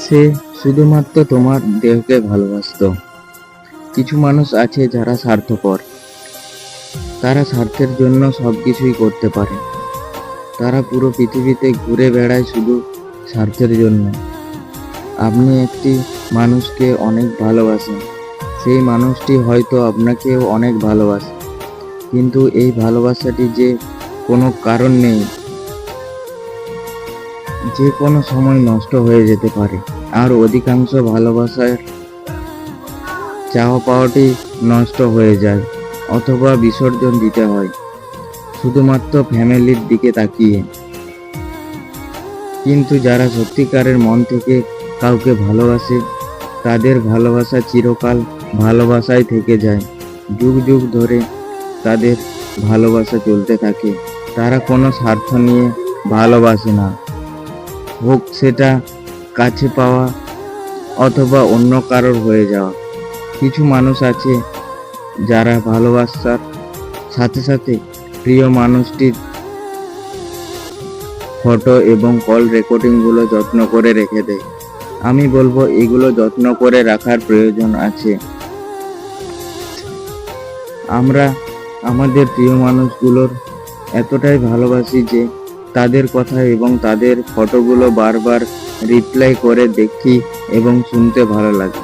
সে শুধুমাত্র তোমার দেহকে ভালোবাসতো। কিছু মানুষ আছে যারা স্বার্থপর, তারা স্বার্থের জন্য সবকিছুই করতে পারে। তারা পুরো পৃথিবীতে ঘুরে বেড়ায় শুধু স্বার্থের জন্য। আপনি একটি মানুষকে অনেক ভালোবাসেন, সেই মানুষটি হয়তো আপনাকেও অনেক ভালোবাসে, কিন্তু এই ভালোবাসাটি যে কোনো কারণ নেই, যে কোনো সময় নষ্ট হয়ে যেতে পারে। আর অধিকাংশ ভালোবাসার চাওয়া পাওয়াটি নষ্ট হয়ে যায় অথবা বিসর্জন দিতে হয় শুধুমাত্র ফ্যামিলির দিকে তাকিয়ে। কিন্তু যারা সত্যিকারের মন থেকে কাউকে ভালোবাসে, তাদের ভালোবাসা চিরকাল ভালোবাসায় থেকে যায়। যুগ যুগ ধরে তাদের ভালোবাসা চলতে থাকে। তারা কোনো স্বার্থ নিয়ে ভালোবাসে না, হোক সেটা কাছে পাওয়া অথবা অন্য কারোর হয়ে যাওয়া। কিছু মানুষ আছে যারা ভালোবাসার সাথে সাথে প্রিয় মানুষটির ফটো এবং কল রেকর্ডিংগুলো যত্ন করে রেখে দেয়। আমি বলবো এগুলো যত্ন করে রাখার প্রয়োজন আছে। আমরা আমাদের প্রিয় মানুষগুলোর এতটাই ভালোবাসি যে তাদের কথা এবং তাদের ফটোগুলো বারবার রিপ্লাই করে দেখি এবং শুনতে ভালো লাগে।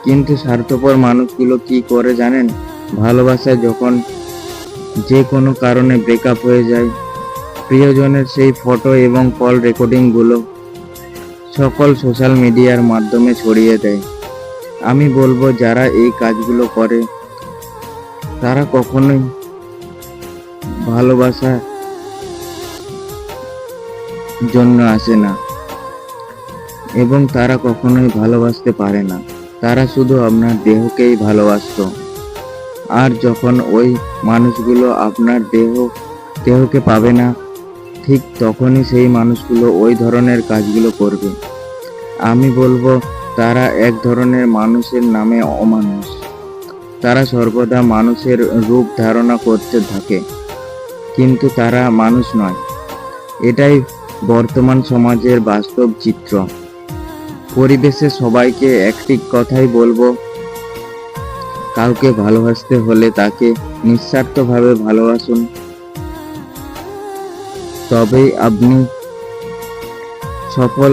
কিন্তু স্বার্থপর মানুষগুলো কি করে জানেন? ভালোবাসা যখন যে কোনো কারণে ব্রেকআপ হয়ে যায়, প্রিয়জনের সেই ফটো এবং কল রেকর্ডিংগুলো সকল সোশ্যাল মিডিয়ার মাধ্যমে ছড়িয়ে দেয়। আমি বলবো যারা এই কাজগুলো করে তারা কখনোই ভালোবাসার জন্য আসে না এবং তারা কখনোই ভালোবাসতে পারে না। তারা শুধু আপনার দেহকেই ভালোবাসতো। আর যখন ওই মানুষগুলো আপনার দেহকে পাবে না, ঠিক তখনই সেই মানুষগুলো ওই ধরনের কাজগুলো করবে। আমি বলবো তারা এক ধরনের মানুষের নামে অমানুষ। তারা সর্বদা মানুষের রূপ ধারণা করতে থাকে, কিন্তু তারা মানুষ নয়। এটাই বর্তমান সমাজের বাস্তব চিত্র। পরিবেশে সবাইকে একটি কথাই বলবো, কাউকে ভালোবাসতে হলে তাকে নিঃস্বার্থভাবে ভালোবাসুন, তবেই আপনি সফল